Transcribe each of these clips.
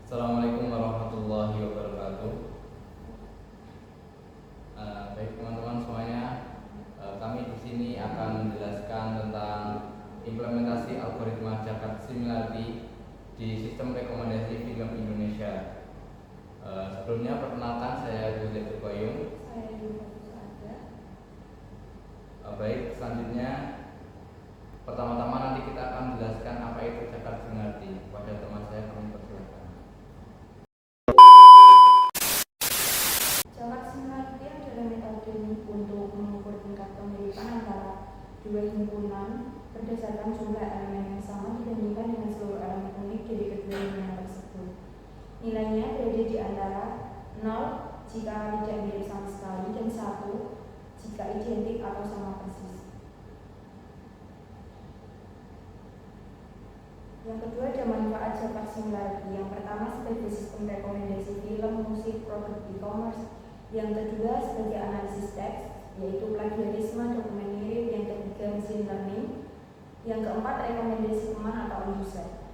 Assalamualaikum warahmatullahi wabarakatuh. Baik teman-teman semuanya, kami di sini akan menjelaskan tentang implementasi algoritma Jakarta Similarity di sistem rekomendasi film Indonesia. Sebelumnya perkenalkan, saya Yusuf Koyung. Saya juga ada. Baik, selanjutnya pertama-tama nanti kita akan menjelaskan apa itu Jakarta Similarity. Kepada teman saya kami persilakan. Jakarta Similarity adalah metode untuk mengukur tingkat kemiripan antara dua himpunan berdasarkan jumlah elemen yang sama dibandingkan dengan seluruh elemen unik dari kedua himpunan tersebut. Nilainya berada di antara 0 jika tidak mirip sama sekali dan 1 jika identik atau sama persis. Yang kedua ada manfaat Jakarta Similarity. Yang pertama sebagai sistem rekomendasi film, musik, produk e-commerce. Yang kedua sebagai analisis teks, yaitu plagiarisme, dokumen mirip. Yang ketiga machine learning. Yang keempat rekomendasi teman atau user.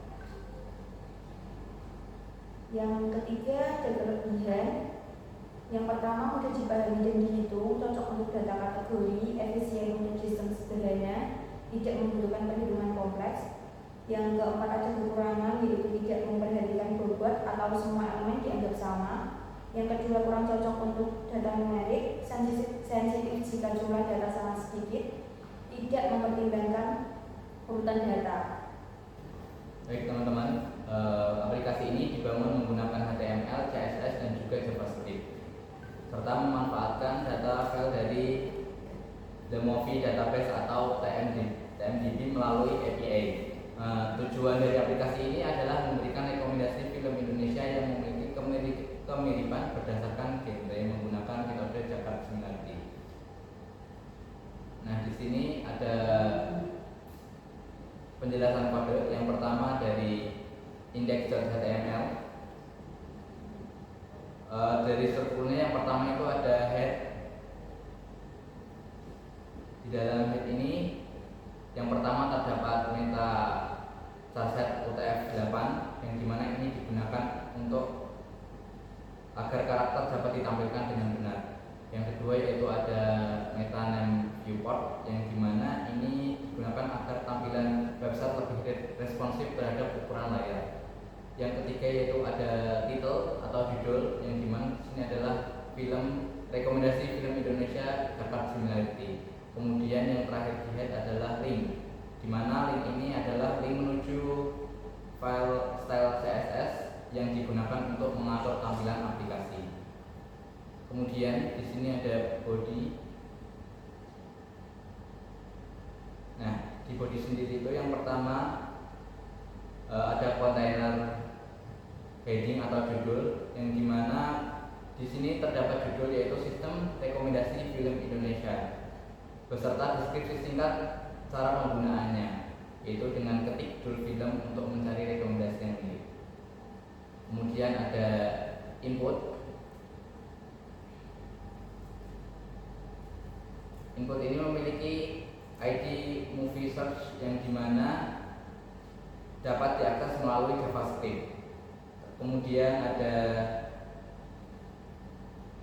Yang ketiga ada kelebihan. Yang pertama mudah dipahami dan dihitung, cocok untuk data kategori, efisien untuk sistem sederhana, tidak membutuhkan perhitungan kompleks. Yang keempat ada kekurangan, yaitu tidak memperhatikan bobot atau semua elemen dianggap sama. Yang kedua kurang cocok untuk data numerik, sensitif jika jumlah data sangat sedikit, tidak mempertimbangkan urutan data. Baik teman-teman, aplikasi ini dibangun menggunakan HTML, CSS, dan juga JavaScript, serta memanfaatkan data file dari The Movie Database atau TMDB melalui API. Tujuan dari aplikasi ini adalah memberikan rekomendasi film Indonesia yang memiliki kemiripan berdasarkan genre menggunakan metode Jakarta Similarity. Nah, di sini ada penjelasan kode. Yang pertama dari index.html. Dari strukturnya yang pertama itu ada head. Di dalam head ini yang pertama terdapat meta charset UTF-8 yang dimana ini digunakan untuk agar karakter dapat ditampilkan dengan benar. Yang kedua yaitu ada meta name viewport yang dimana ini digunakan agar tampilan website lebih responsif terhadap ukuran layar. Yang ketiga yaitu ada title atau judul yang dimana di sini adalah film rekomendasi film Indonesia Jakarta Similarity. Kemudian yang terakhir di head adalah link, di mana link ini adalah link menuju file style CSS yang digunakan untuk mengatur tampilan aplikasi. Kemudian di sini ada body. Nah, di body sendiri itu yang pertama ada kontainer heading atau judul yang dimana di sini terdapat judul yaitu sistem rekomendasi film Indonesia beserta deskripsi singkat cara penggunaannya, yaitu dengan ketik judul film untuk mencari rekomendasi yang unik. Kemudian ada input. Input ini memiliki ID movie search yang dimana dapat diakses melalui JavaScript. Kemudian ada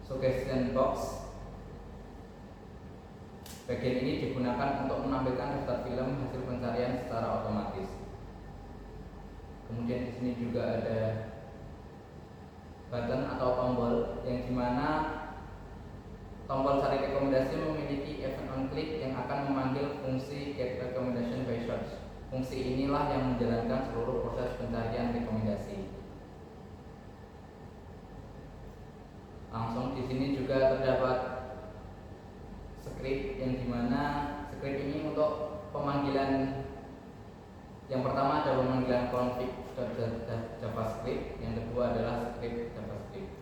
suggestion box. Bagian ini digunakan untuk menampilkan daftar film hasil pencarian secara otomatis. Kemudian di sini juga ada button atau tombol yang dimana tombol cari rekomendasi memiliki event on click yang akan memanggil fungsi get recommendation by search. Fungsi inilah yang menjalankan seluruh proses pencarian rekomendasi. Langsung di sini juga terdapat script yang dimana script ini untuk pemanggilan. Yang pertama ada pemanggilan config.javascript, yang kedua adalah script JavaScript.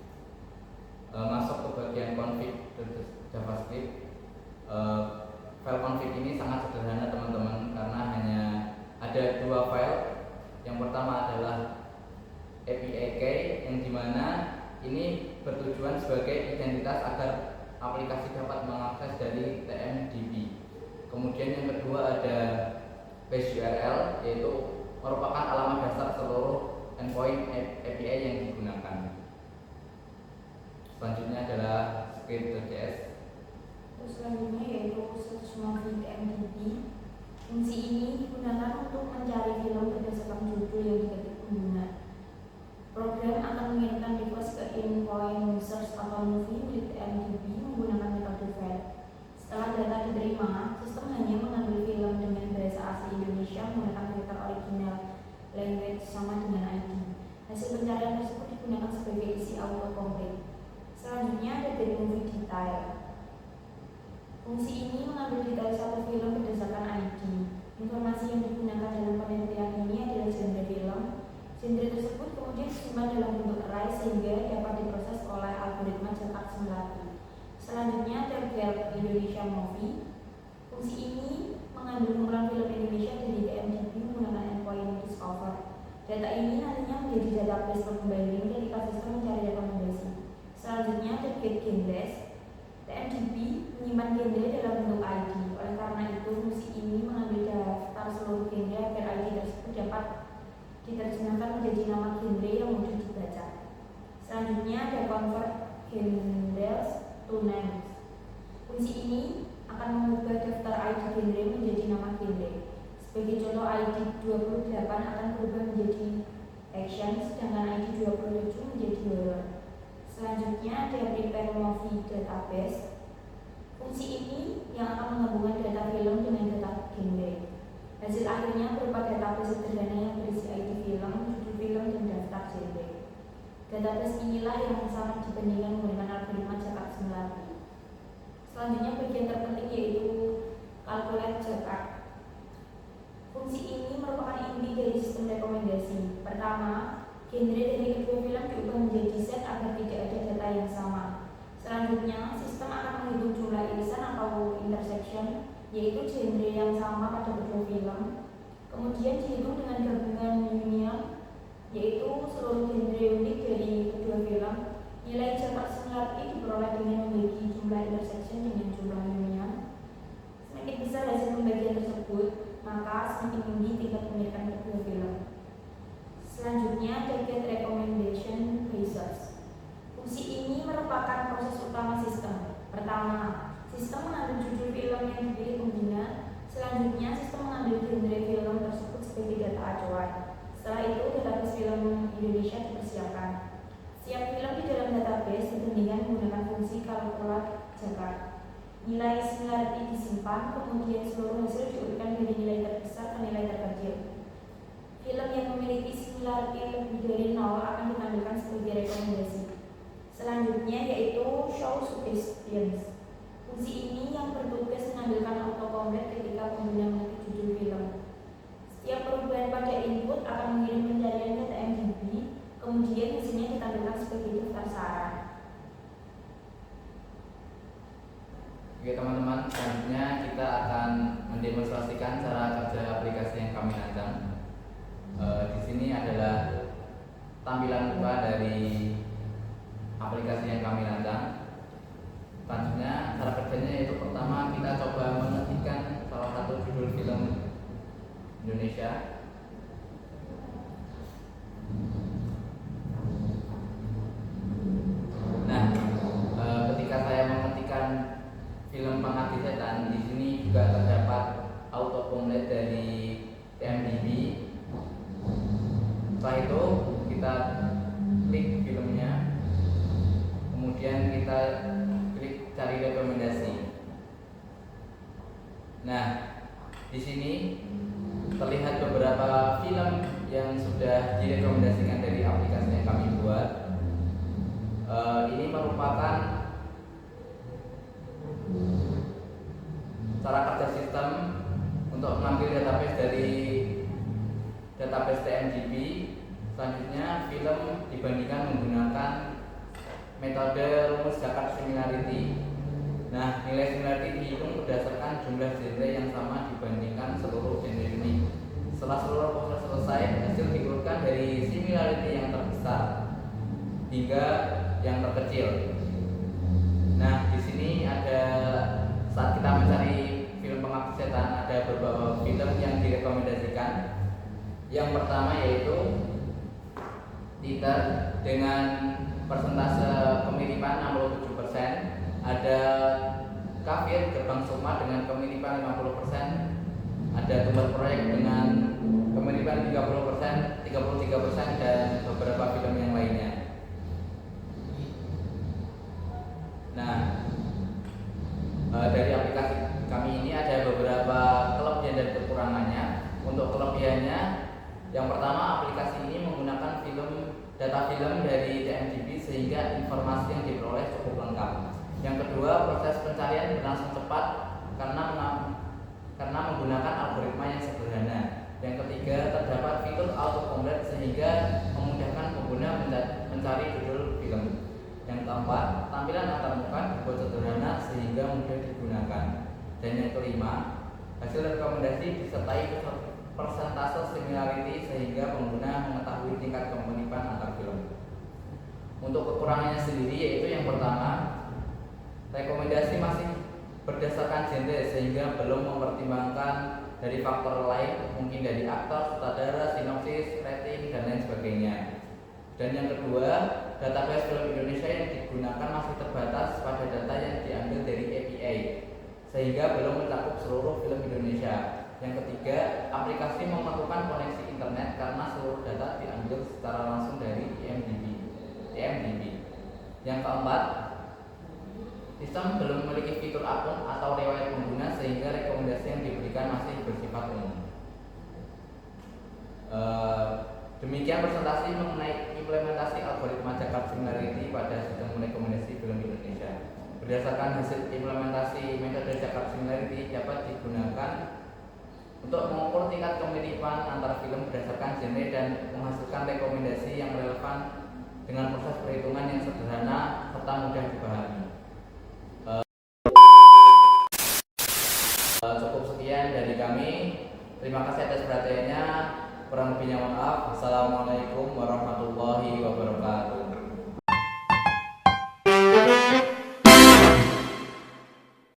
Masuk ke bagian config.javascript. File config ini sangat sederhana teman-teman, karena hanya ada dua file. Yang pertama adalah API key yang dimana ini bertujuan sebagai identitas agar aplikasi dapat mengakses dari TMDB. Kemudian yang kedua ada base URL, yaitu merupakan alamat dasar seluruh endpoint API yang digunakan. Selanjutnya adalah Script.js. Terus selanjutnya yaitu Search Movie TMDB. Fungsi ini digunakan untuk mencari film berdasarkan judul yang diketik pengguna. Program akan mengirimkan request ke endpoint search atau movie milik TMDB menggunakan metode fetch. Setelah data diterima, sistem hanya mengambil film dengan bahasa asli Indonesia menggunakan filter original language sama dengan ID. Hasil pencarian tersebut digunakan sebagai isi autocomplete. Selanjutnya ada Get Movie Detail. Fungsi ini mengambil detail satu film berdasarkan ID. Informasi yang digunakan dalam penelitian ini adalah genre film. Genre tersebut kemudian disimpan dalam bentuk array sehingga dapat diproses oleh algoritma cetak simulasi. Selanjutnya ada Get Indonesia Movie. Fungsi ini mengambil kumpulan film Indonesia dari TMDB menggunakan endpoint Discover. Data ini nantinya menjadi database pembanding ketika sistem mencari rekomendasi. Selanjutnya ada Get Genres. TMDB menyimpan genre dalam bentuk ID. Oleh karena itu, fungsi ini mengambil daftar seluruh genre agar ID tersebut dapat diterjemahkan menjadi nama genre yang mudah dibaca. Selanjutnya ada Convert Genres to Names. Fungsi ini akan mengubah daftar ID genre menjadi nama genre. Sebagai contoh, ID 28 akan berubah menjadi action, sedangkan ID 27 menjadi horror. Selanjutnya ada Prepare Movie Database. Fungsi ini yang akan menggabungkan data film dengan data genre. Hasil akhirnya berupa database sederhana yang berisi ID film, judul film, dan daftar genre. Database inilah yang sangat dibandingkan menggunakan algoritma cetak simulasi. Selanjutnya bagian terpenting yaitu Calculate Cetak. Fungsi ini merupakan inti dari sistem rekomendasi. Pertama, genre dari kedua film diubah menjadi set agar tidak ada data yang sama. Selanjutnya, sistem akan menghitung jumlah irisan atau intersection, yaitu genre yang sama pada kedua film. Kemudian dihitung dengan gabungan union, yaitu seluruh genre unik dari kedua film. Nilai cetak similarity diperoleh dengan membagi jumlah intersection dengan jumlah union. Semakin besar hasil pembagian tersebut, maka semakin tinggi tingkat kemiripan kedua film. Selanjutnya, Get Recommendation Basis. Fungsi ini merupakan proses utama sistem. Pertama, sistem mengambil judul film yang dipilih pengguna. Selanjutnya, sistem mengambil genre film tersebut sebagai data acuan. Setelah itu, database film Indonesia dipersiapkan. Setiap film di dalam database dibandingkan menggunakan fungsi Calculate Cetak. Nilai similarity disimpan, kemudian seluruh hasil diurutkan dari nilai terbesar ke nilai terkecil. Film yang memiliki similarity lebih dari 0 akan ditampilkan sebagai rekomendasi. Selanjutnya yaitu Show Suggestions. Fungsi ini yang bertugas menampilkan autocomplete ketika pengguna mengetik judul film. Setiap perubahan pada input akan mengirim pencarian ke TMDB, kemudian hasilnya ditampilkan sebagai daftar saran. Oke teman-teman, selanjutnya kita akan mendemonstrasikan cara kerja aplikasi yang kami rancang. Di sini adalah tampilan muka dari aplikasi yang kami rancang. Selanjutnya cara kerjanya yaitu pertama kita coba mengetikkan salah satu judul film Indonesia. Nah, ketika saya mengetikkan film Pengabdi Setan, di sini juga terdapat autocomplete dari TMDB. Setelah itu kita klik filmnya, kemudian kita klik cari rekomendasi. Nah, di sini terlihat beberapa film yang sudah direkomendasikan dari aplikasi yang kami buat. Ini merupakan cara kerja sistem untuk mengambil database dari database TMDB. Selanjutnya film dibandingkan menggunakan metode rumus Jakarta Similarity. Nah, nilai similarity dihitung berdasarkan jumlah genre yang sama dibandingkan seluruh genre ini. Setelah seluruh proses selesai, hasil diurutkan dari similarity yang terbesar hingga yang terkecil. Nah, di sini ada saat kita mencari film Pengabdi Setan, ada beberapa film yang direkomendasikan. Yang pertama yaitu Titer dengan persentase kemiripan 67%, ada Kafir Gerbang Sukma dengan kemiripan 50%, ada Tumbal Proyek dengan kemiripan 30%, 33%, dan beberapa film yang lainnya. Nah, dari aplikasi kami ini ada beberapa kelebihan dan kekurangannya. Untuk kelebihannya, yang pertama, aplikasi ini menggunakan data film dari TMDb sehingga informasi yang diperoleh cukup lengkap. Yang kedua, proses pencarian berlangsung cepat karena menggunakan algoritma yang sederhana. Yang ketiga, terdapat fitur autocomplete sehingga memudahkan pengguna mencari judul film. Yang keempat, tampilan antarmuka dibuat sederhana sehingga mudah digunakan. Dan yang kelima, hasil rekomendasi disertai persentase similarity sehingga pengguna mengetahui tingkat kemiripan antar film. Untuk kekurangannya sendiri yaitu yang pertama, rekomendasi masih berdasarkan genre sehingga belum mempertimbangkan dari faktor lain, mungkin dari aktor, sutradara, sinopsis, rating, dan lain sebagainya. Dan yang kedua, database film Indonesia yang digunakan masih terbatas pada data yang diambil dari API sehingga belum mencakup seluruh film Indonesia. Yang ketiga, aplikasi memerlukan koneksi internet karena seluruh data diambil secara langsung dari IMDb. Yang keempat, sistem belum memiliki fitur akun atau riwayat pengguna sehingga rekomendasi yang diberikan masih bersifat umum. Demikian presentasi mengenai implementasi algoritma Jakarta Similarity pada sistem rekomendasi film Indonesia. Berdasarkan hasil implementasi metode Jakarta Similarity dapat digunakan untuk mengukur tingkat kemiripan antar film berdasarkan genre dan menghasilkan rekomendasi yang relevan dengan proses perhitungan yang sederhana serta mudah dipahami. Cukup sekian dari kami. Terima kasih atas perhatiannya. Kurang lebihnya mohon maaf. Wassalamualaikum warahmatullahi wabarakatuh.